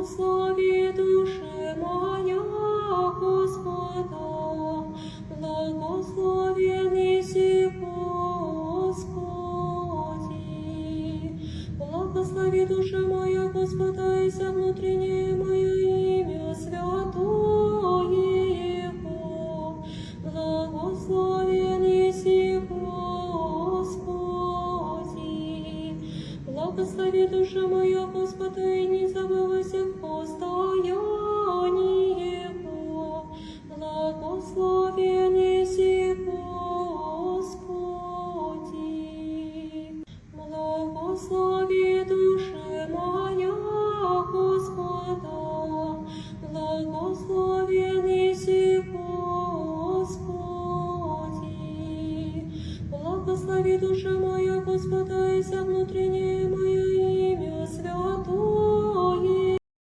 Благослови душе моя Господа, благословен еси Господи. Благослови душа моя Господа, и вся внутреннее мое имя святое Его. Благословен еси Господи. Благослови душа моя Господа, и не забывайся поста